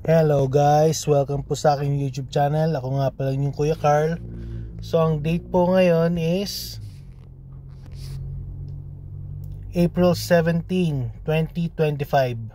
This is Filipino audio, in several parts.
Hello guys, welcome po sa aking YouTube channel. Ako nga pala yung Kuya Carl. So ang date po ngayon is April 17, 2025.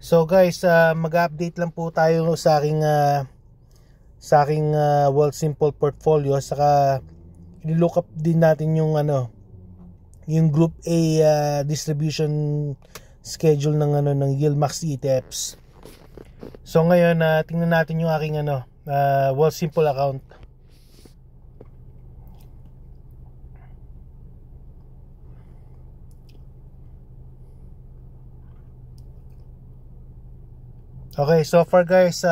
So guys, mag-update lang po tayo sa aking Wealthsimple portfolio, saka i-look up din natin yung yung Group A distribution schedule ng Yieldmax ETFs. So ngayon, tingnan natin yung aking Wealthsimple account. Okay, so far guys,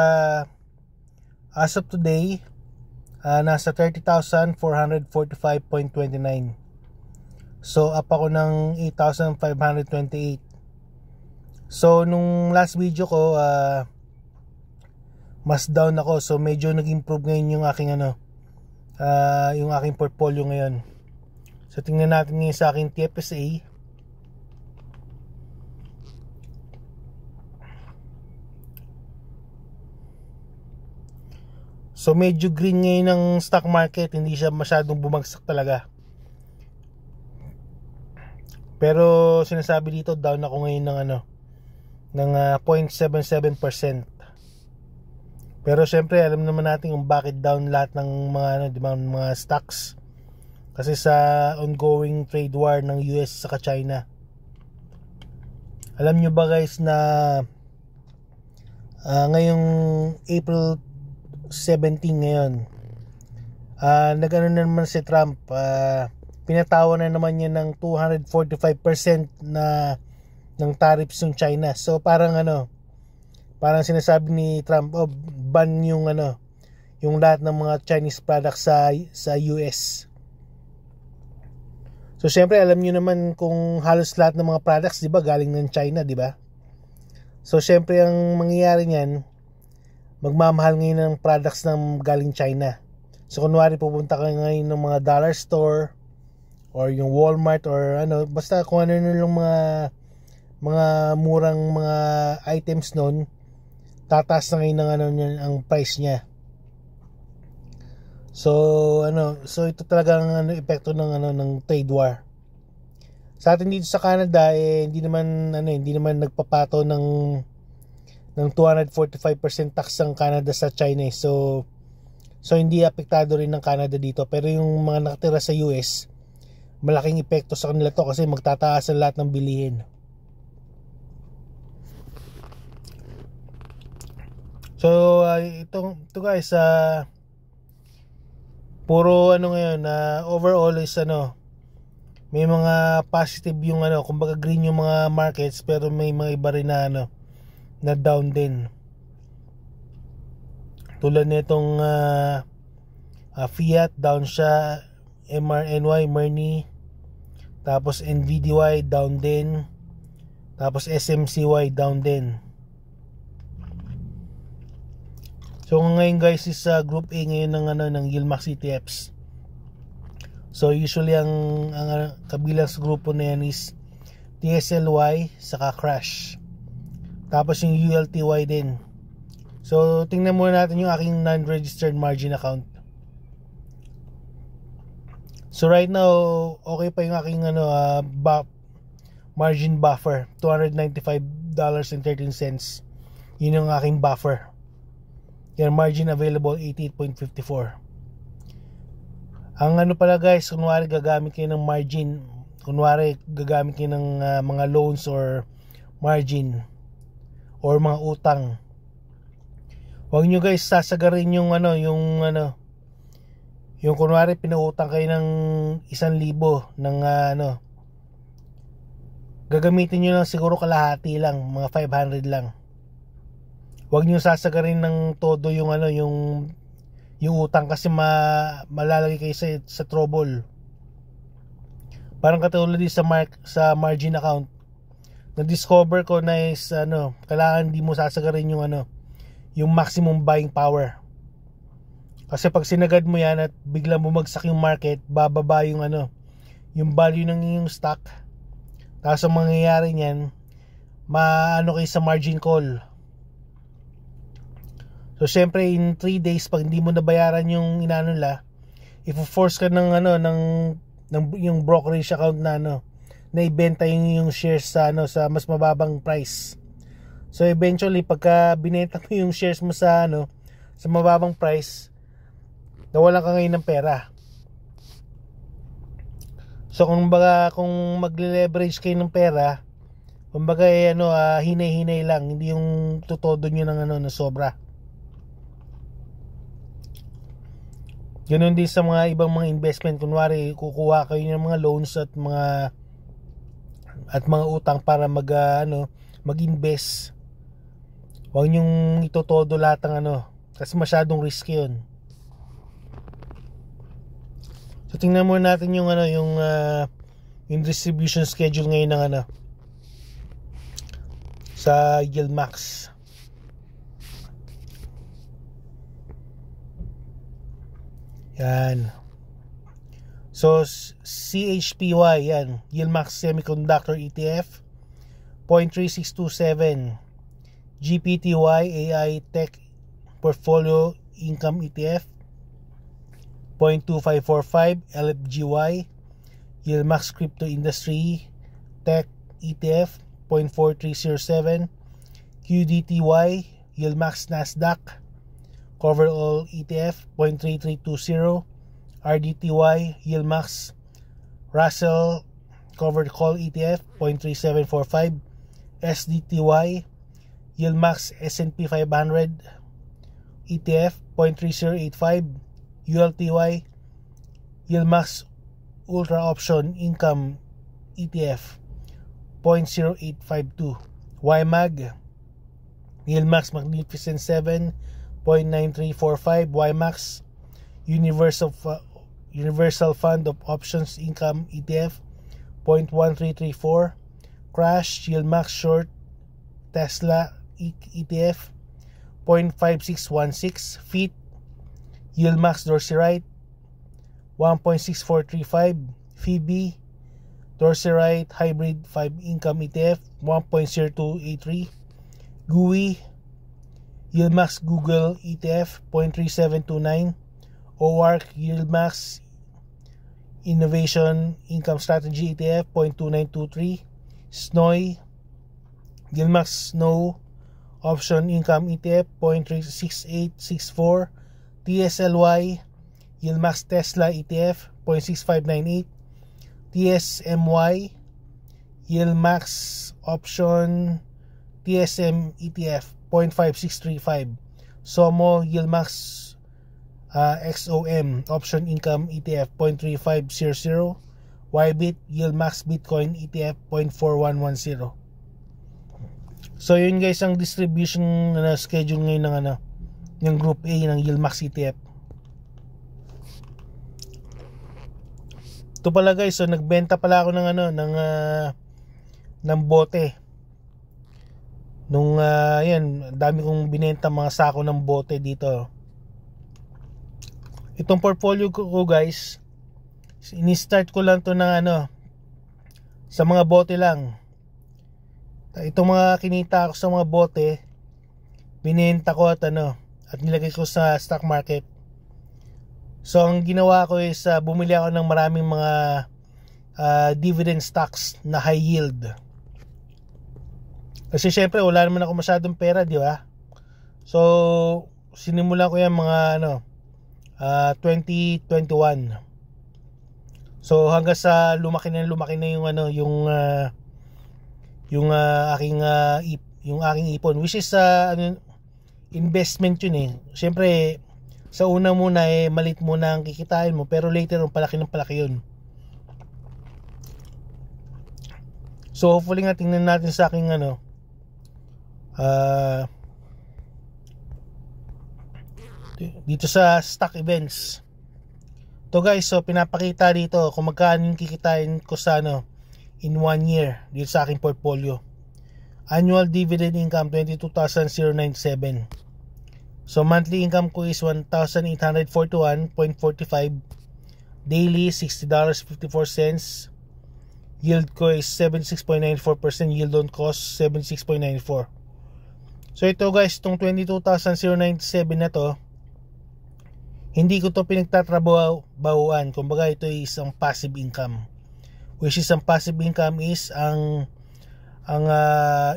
as of today, nasa 30,445.29. So up ako ng 8,528. So nung last video ko, mas down ako, so medyo nag-improve ngayon yung aking yung aking portfolio ngayon. So tingnan natin ngayon sa aking TFSA. So medyo green ngayon ng stock market, hindi siya masyadong bumagsak talaga. Pero sinasabi dito, down ako ngayon ng 0.77%. Pero syempre alam naman natin kung bakit down lahat ng mga stocks. Kasi sa ongoing trade war ng US sa China. Alam nyo ba guys na ngayong April 17 ngayon, nagano na naman si Trump, pinatawa na naman niya ng 245% na ng tariffs ng China. So parang parang sinasabi ni Trump, ban yung lahat ng mga Chinese products sa US. So syempre alam niyo naman kung halos lahat ng mga products, 'di ba, galing ng China, 'di ba? So syempre ang mangyayari niyan, magmamahal ngayon ng products ng galing China. So kunwari pupunta ka ngayon ng mga dollar store or yung Walmart or basta kung ano yung mga murang mga items noon, tataas na ngayon ng ang price niya. So so ito talagang epekto ng trade war. Sa atin dito sa Canada, hindi naman nagpapato ng 245% tax ang Canada sa China. So hindi apektado rin ng Canada dito, pero yung mga nakatira sa US, malaking epekto sa kanila to kasi magtataas ang lahat ng bilihin. So ito guys, puro ngayon, overall is may mga positive yung kumbaga green yung mga markets, pero may mga iba rin na down din. Tulad nitong Fiat, down siya. MRNY, Merni, tapos NVDY down din, tapos SMCY down din. So ngayon guys is Group A ngayon ng Yieldmax ETFs. So usually ang kabilang sa grupo na yan is TSLY saka Crash. Tapos yung ULTY din. So tingnan muna natin yung aking non-registered margin account. So right now okay pa yung aking margin buffer, $295.13. Yun yung aking buffer. Yan, margin available 88.54. Ang pala guys, kunwari gagamit kayo ng margin, kunwari gagamit kayo ng mga loans or margin or mga utang, huwag nyo guys sasagarin yung yung kunwari pinautang kayo ng 1,000 ng gagamitin nyo lang siguro kalahati lang, mga 500 lang. Huwag nyo sasagarin ng todo yung yung utang, kasi malalagay kayo sa trouble. Parang katulad din sa margin account, na-discover ko na is kailangan di mo sasagarin yung maximum buying power. Kasi pag sinagad mo yan at biglang bumagsak yung market, bababa yung yung value ng iyong stock. Tapos ang mangyayari niyan, kayo sa margin call. So syempre in 3 days pag hindi mo nabayaran yung inano nila, i-force ka ng yung brokerage account na na ibenta yung shares sa sa mas mababang price. So eventually pagka binenta mo yung shares mo sa sa mababang price, nawalan ka ngayon ng pera. So kung magle-leverage kayo ng pera, kumbaga hinay-hinay lang, hindi yung tutodo nyo ng na sobra. Ganun din sa mga ibang mga investment. Kunwari kukuha kayo ng mga loans at mga utang para mag-invest. Huwag nyong itotodo lahat ng kasi masyadong risky yun. So tingnan muna natin yung yung distribution schedule ngayon ng sa Yieldmax. Yan. So CHPY yan, Yieldmax Semiconductor ETF 0.3627, GPTY AI Tech Portfolio Income ETF 0.2545, LFGY Yieldmax Crypto Industry Tech ETF 0.4307, QDTY Yieldmax Nasdaq Cover All ETF 0.3320, RDTY Yieldmax Russell Covered Call ETF 0.3745, SDTY Yieldmax S&P 500 ETF 0.3085, ULTY Yieldmax Ultra Option Income ETF 0.0852, YMAG Yieldmax Magnificent 7 0.9345, YMAX Universal Fund of Options Income ETF 0.1334, Crash Yieldmax Short Tesla ETF 0.5616, FIT Yieldmax Dorsey Wright 1.6435, Phoebe Dorsey Wright Hybrid 5 Income ETF 1.0283, GUI Yieldmax Google ETF 0.3729, OARC Yieldmax Innovation Income Strategy ETF 0.2923, SNOY Yieldmax Snow Option Income ETF 0.36864, TSLY Yieldmax Tesla ETF 0.6598, TSMY Yieldmax Option TSM ETF 0.5635, SOMO Yieldmax XOM Option Income ETF 0.3500, YBIT Yieldmax Bitcoin ETF 0.4110. So yun guys ang distribution schedule ngayon ng ng Group A ng Yieldmax ETF. Ito pala guys, so nagbenta pala ako ng ng bote. Nung yan, dami kong binenta mga sako ng bote dito. Itong portfolio ko guys, ini-start ko lang to ng sa mga bote lang. Itong mga kinita ko sa mga bote, binenta ko at nilagay ko sa stock market. So ang ginawa ko is bumili ako ng maraming mga dividend stocks na high yield. Kasi syempre wala naman ako masyadong pera, di ba? So sinimulan ko yan mga 2021. So hanggang sa lumaki na yung aking ipon, which is investment yun eh. Syempre sa una muna malit muna ang kikitain mo, pero later on palaki ng palaki yun. So hopefully nga tingnan natin sa aking dito sa stock events. To guys, so pinapakita dito kung magkano yung kikitain ko sa in 1 year dito sa aking portfolio. Annual dividend income 22,097. So monthly income ko is 1,841.45. Daily $60.54. Yield ko is 76.94%. Yield on cost 76.94. So ito guys, itong 22,097 na to, hindi ko to pinagtatrabahuan. Kumbaga ito ay isang passive income. Which is ang passive income is ang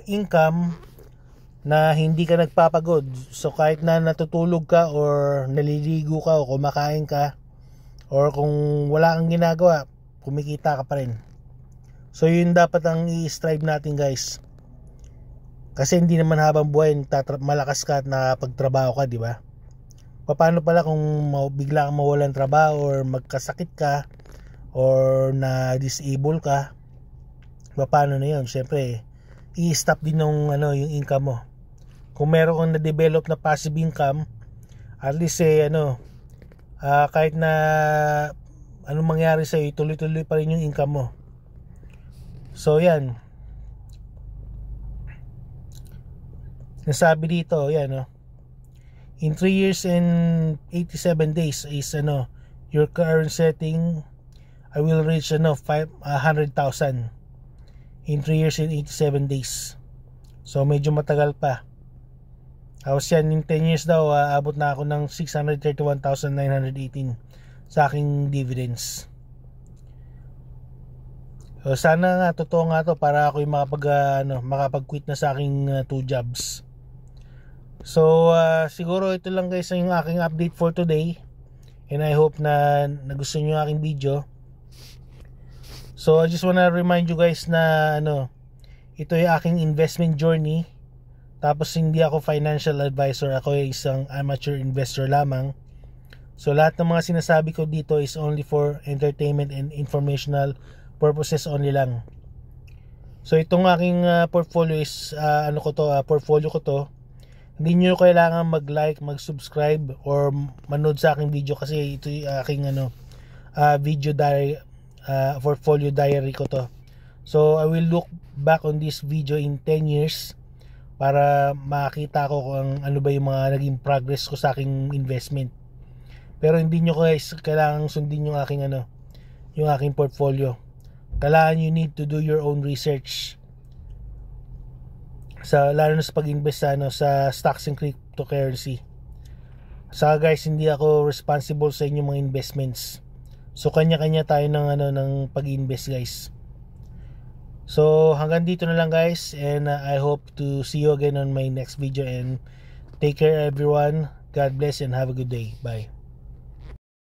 income na hindi ka nagpapagod. So kahit na natutulog ka or naliligo ka o kumakain ka or kung wala kang ginagawa, kumikita ka pa rin. So yun dapat ang i-strive natin guys. Kasi hindi naman habang buhay malakas ka at nakapagtrabaho ka, di ba? Paano pala kung bigla kang mawalan trabaho or magkasakit ka or na-disable ka? Paano na yun? Siyempre, i-stop din yung income mo. Kung meron kang na-develop na passive income, at least kahit na anong mangyari sa'yo, tuloy-tuloy pa rin yung income mo. So yan, nasabi dito, yan in 3 years and 87 days is your current setting, I will reach 100,000 in 3 years and 87 days. So medyo matagal pa. Tapos yan, in 10 years daw, abot na ako ng 631,918 sa aking dividends. So sana nga, totoo nga to para ako yung makapag-quit na sa aking 2 jobs. So siguro ito lang guys yung aking update for today. And I hope na nagustuhan nyo yung aking video. So I just wanna remind you guys na ito yung aking investment journey. Tapos hindi ako financial advisor, ako ay isang amateur investor lamang. So lahat ng mga sinasabi ko dito is only for entertainment and informational purposes only lang. So itong aking portfolio is portfolio ko to. Hindi nyo kailangan mag-like, mag-subscribe or manood sa aking video kasi ito yung aking video diary, portfolio diary ko to. So I will look back on this video in 10 years para makita ko kung ano ba yung mga naging progress ko sa aking investment. Pero hindi nyo guys kailangan sundin yung aking yung aking portfolio. Kailangan you need to do your own research. Lalo na sa pag-invest sa stocks and cryptocurrency. Saka guys, hindi ako responsible sa inyong mga investments. So kanya-kanya tayo ng pag-invest guys. So hanggang dito na lang guys, and I hope to see you again on my next video, and take care everyone. God bless and have a good day. Bye.